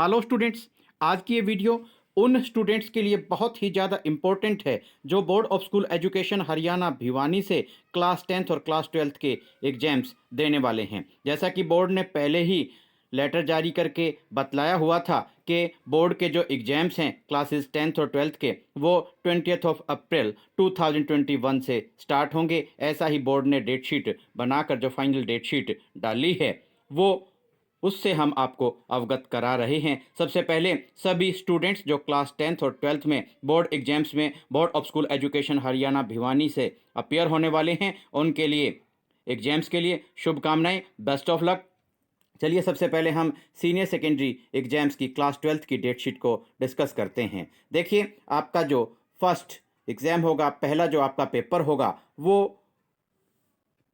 Hello students. आज की ये वीडियो उन स्टूडेंट्स के लिए बहुत ही ज़्यादा इम्पोर्टेंट है जो board of school education Haryana Bhiwani से क्लास 10th और क्लास 12th के एग्जाम्स देने वाले हैं। जैसा कि बोर्ड ने पहले ही लेटर जारी करके बतलाया हुआ था कि बोर्ड के जो एग्ज़ाम्स हैं क्लासेस 10th और 12th के वो 20th ऑफ अप्रैल 2021 से स्टार्ट होंगे। ऐसा ही बोर्ड ने डेट शीट बनाकर जो फाइनल डेट शीट डाली है वो उससे हम आपको अवगत करा रहे हैं। सबसे पहले सभी स्टूडेंट्स जो क्लास 10th और 12th में बोर्ड एग्जाम्स में board of school education Haryana Bhiwani से अपियर होने वाले हैं उनके लिए एग्जाम्स के लिए शुभकामनाएं, बेस्ट ऑफ लक। चलिए सबसे पहले हम सीनियर सेकेंडरी एग्जाम्स की क्लास 12th की डेट शीट को डिस्कस करते हैं। देखिए, आपका जो फर्स्ट एग्ज़ाम होगा, पहला जो आपका पेपर होगा वो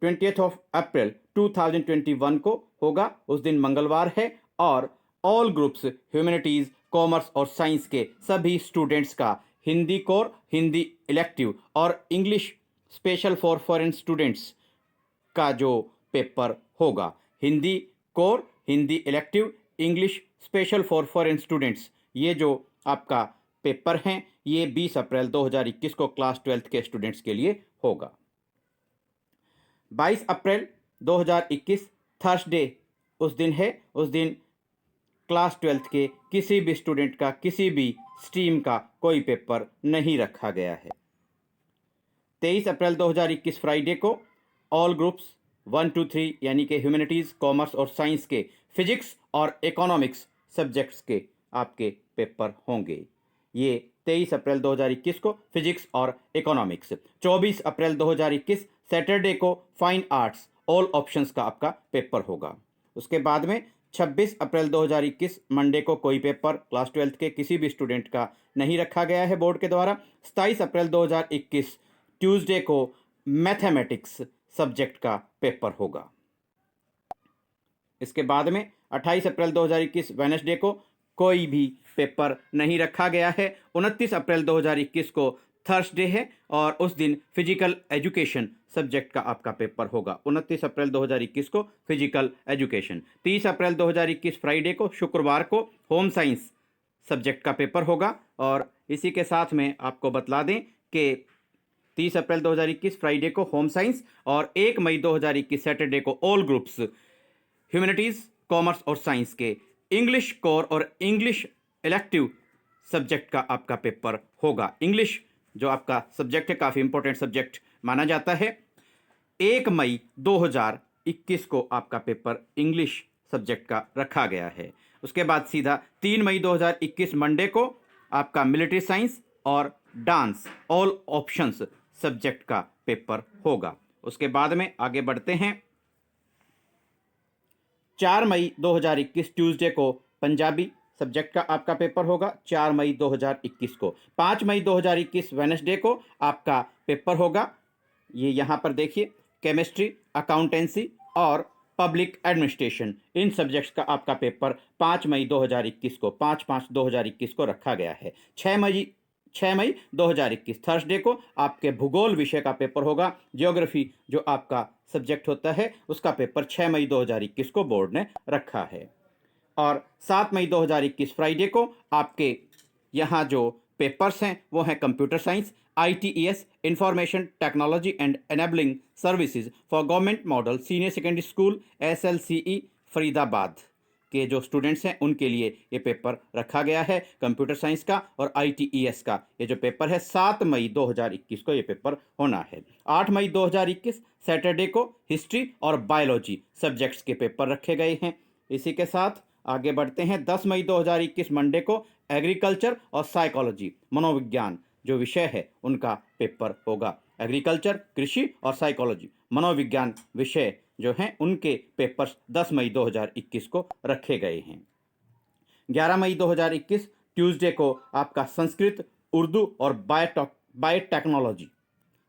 20th ऑफ अप्रैल 2021 को होगा। उस दिन मंगलवार है और ऑल ग्रुप्स ह्यूमैनिटीज़, कॉमर्स और साइंस के सभी स्टूडेंट्स का हिंदी कोर, हिंदी इलेक्टिव और English special for foreign students का जो पेपर होगा, Hindi core, Hindi elective, English special for foreign students, ये जो आपका पेपर हैं ये 20 अप्रैल 2021 को क्लास 12th के स्टूडेंट्स के लिए होगा। 22 अप्रैल 2021 थर्सडे उस दिन है। उस दिन क्लास 12th के किसी भी स्टूडेंट का किसी भी स्ट्रीम का कोई पेपर नहीं रखा गया है। 23 अप्रैल 2021 फ्राइडे को ऑल ग्रुप्स 1 2 3 यानी कि ह्यूमैनिटीज़, कॉमर्स और साइंस के फिजिक्स और इकोनॉमिक्स सब्जेक्ट्स के आपके पेपर होंगे। ये 23 अप्रैल 2021 को फिजिक्स और इकोनॉमिक्स। 24 अप्रैल 2021 सैटरडे को फाइन आर्ट्स ऑल ऑप्शंस का आपका पेपर होगा। उसके बाद में 26 अप्रैल 2021 मंडे को कोई पेपर क्लास 12th के किसी भी स्टूडेंट का नहीं रखा गया है बोर्ड के द्वारा। 27 अप्रैल 2021 ट्यूसडे को मैथमेटिक्स सब्जेक्ट का पेपर होगा। इसके बाद में 28 अप्रैल 2021 वेडनेसडे को कोई भी पेपर नहीं रखा गया है। 29 अप्रैल 2021 को थर्सडे है और उस दिन फिजिकल एजुकेशन सब्जेक्ट का आपका पेपर होगा। 29 अप्रैल 2021 को फिजिकल एजुकेशन। 30 अप्रैल 2021 फ्राइडे को, शुक्रवार को, होम साइंस सब्जेक्ट का पेपर होगा। और इसी के साथ में आपको बतला दें कि 30 अप्रैल 2021 फ्राइडे को होम साइंस और 1 मई 2021 सैटरडे को ऑल ग्रुप्स ह्यूमैनिटीज़, कॉमर्स और साइंस के इंग्लिश कोर और इंग्लिश इलेक्टिव सब्जेक्ट का आपका पेपर होगा। इंग्लिश जो आपका सब्जेक्ट है काफ़ी इंपॉर्टेंट सब्जेक्ट माना जाता है। 1 मई 2021 को आपका पेपर इंग्लिश सब्जेक्ट का रखा गया है। उसके बाद सीधा 3 मई 2021 मंडे को आपका मिलिट्री साइंस और डांस ऑल ऑप्शंस सब्जेक्ट का पेपर होगा। उसके बाद में आगे बढ़ते हैं। 4 मई 2021 ट्यूसडे को पंजाबी सब्जेक्ट का आपका पेपर होगा। 4 मई 2021 को। 5 मई 2021 वेडनेसडे को आपका पेपर होगा। ये यहाँ पर देखिए, केमिस्ट्री, अकाउंटेंसी और पब्लिक एडमिनिस्ट्रेशन, इन सब्जेक्ट्स का आपका पेपर 5 मई 2021 को, 5/5/2021 को रखा गया है। 6 मई 2021 थर्सडे को आपके भूगोल विषय का पेपर होगा। ज्योग्राफी जो आपका सब्जेक्ट होता है उसका पेपर 6 मई 2021 को बोर्ड ने रखा है। और 7 मई 2021 फ्राइडे को आपके यहाँ जो पेपर्स हैं वो हैं computer science, ITES, information technology and enabling services for government model senior secondary school SLCE Faridabad के जो स्टूडेंट्स हैं उनके लिए ये पेपर रखा गया है। कंप्यूटर साइंस का और ITES का ये जो पेपर है 7 मई 2021 को ये पेपर होना है। 8 मई 2021 सैटरडे को हिस्ट्री और बायोलॉजी सब्जेक्ट्स के पेपर रखे गए हैं। इसी के साथ आगे बढ़ते हैं। 10 मई 2021 मंडे को एग्रीकल्चर और साइकोलॉजी, मनोविज्ञान जो विषय है उनका पेपर होगा। एग्रीकल्चर, कृषि और साइकोलॉजी, मनोविज्ञान विषय जो हैं उनके पेपर्स 10 मई 2021 को रखे गए हैं। 11 मई 2021 ट्यूसडे को आपका संस्कृत, उर्दू और बायोटेक्नोलॉजी,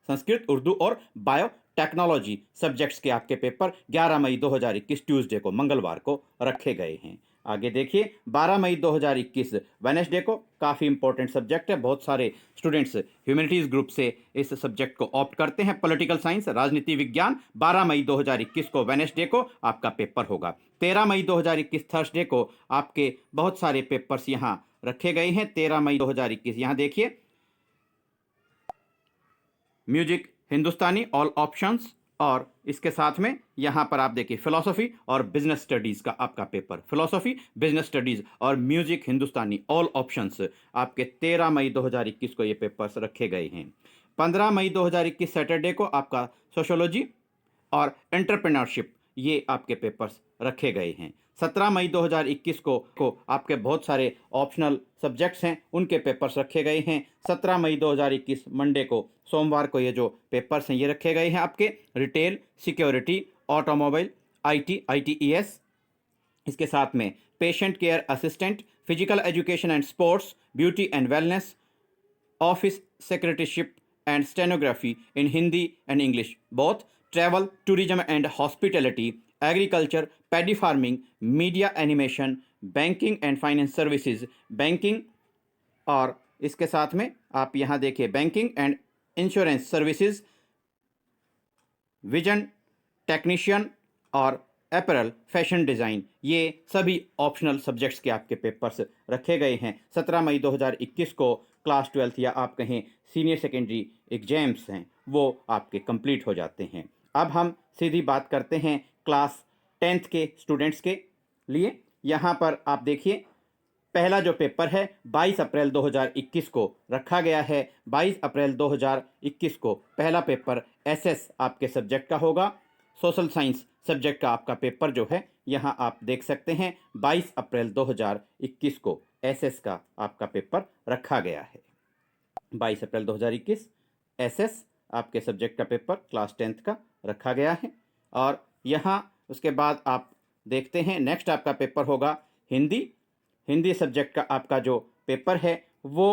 संस्कृत, उर्दू और बायोटेक्नोलॉजी सब्जेक्ट्स के आपके पेपर 11 मई 2021 ट्यूसडे को, मंगलवार को रखे गए हैं। आगे देखिए, 12 मई 2021 वेडनेसडे को, काफ़ी इंपॉर्टेंट सब्जेक्ट है, बहुत सारे स्टूडेंट्स ह्यूमैनिटीज़ ग्रुप से इस सब्जेक्ट को ऑप्ट करते हैं। पॉलिटिकल साइंस, राजनीति विज्ञान, 12 मई 2021 को वेडनेसडे को आपका पेपर होगा। 13 मई 2021 थर्सडे को आपके बहुत सारे पेपर्स यहाँ रखे गए हैं। 13 मई 2021 यहाँ देखिए, म्यूजिक हिंदुस्तानी ऑल ऑप्शंस, और इसके साथ में यहाँ पर आप देखिए फिलॉसफी और बिजनेस स्टडीज़ का आपका पेपर, फिलॉसफी, बिजनेस स्टडीज़ और म्यूजिक हिंदुस्तानी ऑल ऑप्शंस आपके 13 मई 2021 को ये पेपर्स रखे गए हैं। 15 मई 2021 सैटरडे को आपका सोशोलॉजी और एंटरप्रेन्योरशिप ये आपके पेपर्स रखे गए हैं। 17 मई 2021 को आपके बहुत सारे ऑप्शनल सब्जेक्ट्स हैं, उनके पेपर्स रखे गए हैं। 17 मई 2021 मंडे को, सोमवार को, ये जो पेपर्स हैं ये रखे गए हैं आपके retail, security, automobile, IT, ITES, इसके साथ में patient care assistant, physical education and sports, beauty and wellness, office secretaryship and stenography in Hindi and English both, travel, tourism and hospitality, agriculture, paddy farming, media animation, banking and finance services, banking, और इसके साथ में आप यहाँ देखिए banking and insurance services, vision technician और apparel fashion design, ये सभी ऑप्शनल सब्जेक्ट्स के आपके पेपर्स रखे गए हैं। 17 मई 2021 को क्लास 12 या आप कहें सीनियर सेकेंडरी एग्जाम्स हैं वो आपके कंप्लीट हो जाते हैं। अब हम सीधी बात करते हैं क्लास 10th के स्टूडेंट्स के लिए। यहाँ पर आप देखिए, पहला जो पेपर है 22 अप्रैल 2021 को रखा गया है। 22 अप्रैल 2021 को पहला पेपर एसएस आपके सब्जेक्ट का होगा। सोशल साइंस सब्जेक्ट का आपका पेपर जो है यहाँ आप देख सकते हैं, 22 अप्रैल 2021 को एसएस का आपका पेपर रखा गया है। 22 अप्रैल 2021 एसएस आपके सब्जेक्ट का पेपर क्लास 10th का रखा गया है। और यहाँ उसके बाद आप देखते हैं नेक्स्ट आपका पेपर होगा हिंदी। हिंदी सब्जेक्ट का आपका जो पेपर है वो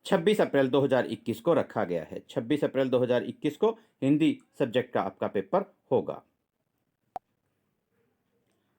26 अप्रैल 2021 को रखा गया है। 26 अप्रैल 2021 को हिंदी सब्जेक्ट का आपका पेपर होगा।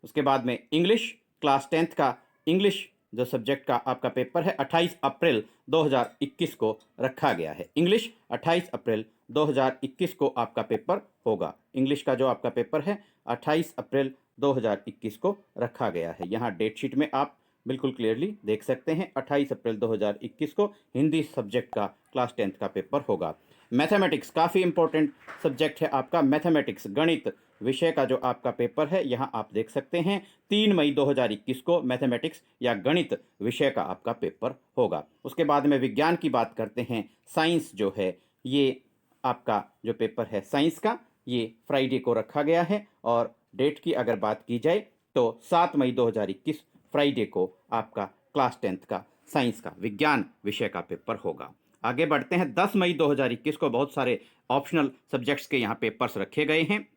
उसके बाद में इंग्लिश क्लास 10th का इंग्लिश जो सब्जेक्ट का आपका पेपर है 28 अप्रैल 2021 को रखा गया है। इंग्लिश 28 अप्रैल 2021 को आपका पेपर होगा। इंग्लिश का जो आपका पेपर है 28 अप्रैल 2021 को रखा गया है। यहाँ डेट शीट में आप बिल्कुल क्लियरली देख सकते हैं 28 अप्रैल 2021 को हिंदी सब्जेक्ट का क्लास 10th का पेपर होगा। मैथमेटिक्स काफ़ी इंपॉर्टेंट सब्जेक्ट है आपका। मैथमेटिक्स गणित विषय का जो आपका पेपर है यहाँ आप देख सकते हैं 3 मई 2021 को मैथमेटिक्स या गणित विषय का आपका पेपर होगा। उसके बाद में विज्ञान की बात करते हैं। साइंस जो है ये आपका जो पेपर है साइंस का ये फ्राइडे को रखा गया है। और डेट की अगर बात की जाए तो 7 मई 2021 फ्राइडे को आपका क्लास 10th का साइंस का विज्ञान विषय का पेपर होगा। आगे बढ़ते हैं। 10 मई 2021 को बहुत सारे ऑप्शनल सब्जेक्ट्स के यहाँ पेपर्स रखे गए हैं।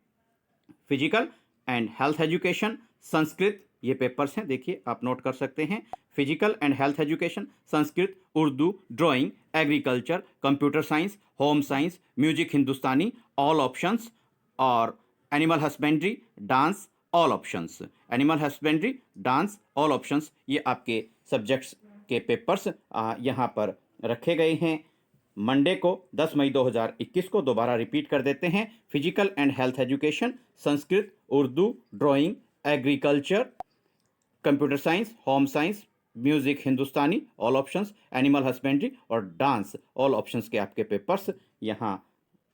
Physical and health education, Sanskrit, ये पेपर्स हैं, देखिए आप नोट कर सकते हैं। Physical and health education, Sanskrit, Urdu, drawing, agriculture, computer science, home science, music Hindustani, all options, और animal husbandry, dance, all options. Animal husbandry, dance, all options, ये आपके सब्जेक्ट्स के पेपर्स यहाँ पर रखे गए हैं। मंडे को 10 मई 2021 को दोबारा रिपीट कर देते हैं। Physical and health education, Sanskrit, Urdu, drawing, agriculture, computer science, home science, music Hindustani, all options, animal husbandry और डांस, ऑल ऑप्शंस के आपके पेपर्स यहाँ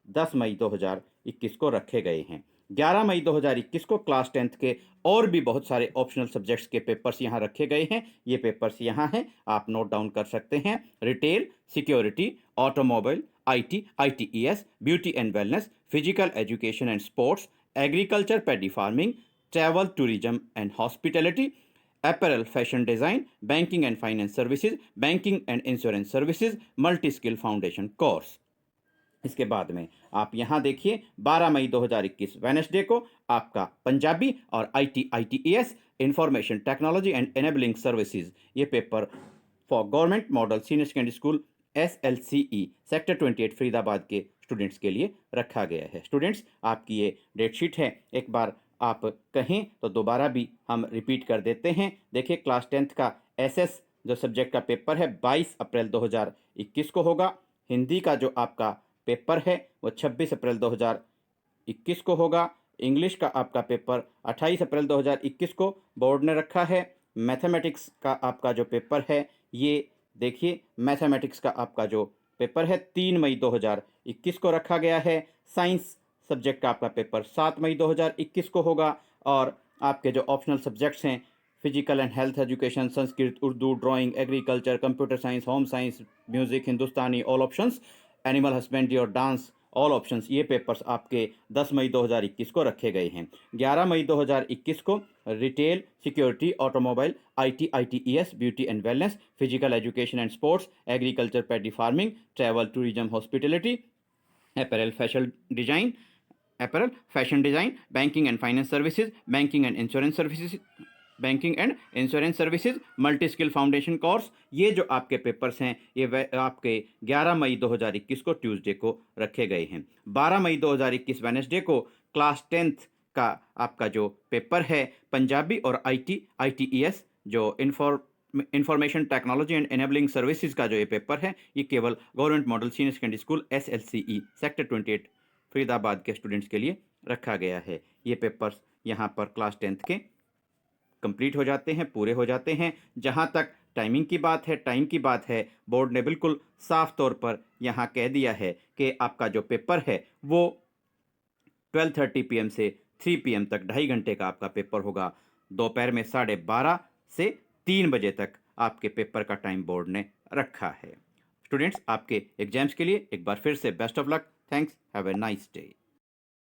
10 मई 2021 को रखे गए हैं। 11 मई 2021 को क्लास 10th के और भी बहुत सारे ऑप्शनल सब्जेक्ट्स के पेपर्स यहाँ रखे गए हैं। ये पेपर्स यहाँ हैं, आप नोट डाउन कर सकते हैं। Retail, security, automobile, IT, ITES, beauty and wellness, physical education and sports, agriculture, paddy farming, travel, tourism and hospitality, apparel fashion design, banking and finance services, banking and insurance services, multi skill foundation course. इसके बाद में आप यहाँ देखिए 12 मई 2021 Wednesday को आपका पंजाबी और ITES, information technology and enabling services, ये paper for government model senior secondary school SLCE sector 28 Faridabad के स्टूडेंट्स के लिए रखा गया है। स्टूडेंट्स, आपकी ये डेट शीट है, एक बार आप कहें तो दोबारा भी हम रिपीट कर देते हैं। देखिए क्लास 10th का SS जो सब्जेक्ट का पेपर है 22 अप्रैल 2021 को होगा। हिंदी का जो आपका पेपर है वो 26 अप्रैल 2021 को होगा। इंग्लिश का आपका पेपर 28 अप्रैल 2021 को बोर्ड ने रखा है। मैथमेटिक्स का आपका जो पेपर है ये देखिए, मैथमेटिक्स का आपका जो पेपर है 3 मई 2021 को रखा गया है। साइंस सब्जेक्ट का आपका पेपर 7 मई 2021 को होगा। और आपके जो ऑप्शनल सब्जेक्ट्स हैं, physical and health education, Sanskrit, Urdu, drawing, agriculture, computer science, home science, music, Hindustani, all options, animal husbandry और डांस, ऑल ऑप्शंस, ये पेपर्स आपके 10 मई 2021 को रखे गए हैं। 11 मई 2021 को retail, security, automobile, IT, ITES, beauty and wellness, physical education and sports, agriculture, paddy farming, travel, tourism, hospitality, apparel fashion design apparel fashion design, banking and finance services, banking and insurance services, multi skill foundation course, ये जो आपके papers हैं ये आपके 11 मई 2021 को Tuesday को रखे गए हैं। 12 मई 2021 वेडनेसडे को क्लास 10th का आपका जो पेपर है पंजाबी और आईटी, आईटीईएस, जो information technology and enabling services का जो ये पेपर है ये केवल government model senior secondary school SLCE sector 28 Faridabad के स्टूडेंट्स के लिए रखा गया है। ये पेपर्स यहाँ पर क्लास 10th के कंप्लीट हो जाते हैं, पूरे हो जाते हैं। जहाँ तक टाइम की बात है, बोर्ड ने बिल्कुल साफ तौर पर यहाँ कह दिया है कि आपका जो पेपर है वो 12:30 PM से 3 PM तक 2.5 घंटे का आपका पेपर होगा। दोपहर में 12:30 से 3 बजे तक आपके पेपर का टाइम बोर्ड ने रखा है। स्टूडेंट्स, आपके एग्जाम्स के लिए एक बार फिर से best of luck. Thanks, have a nice day.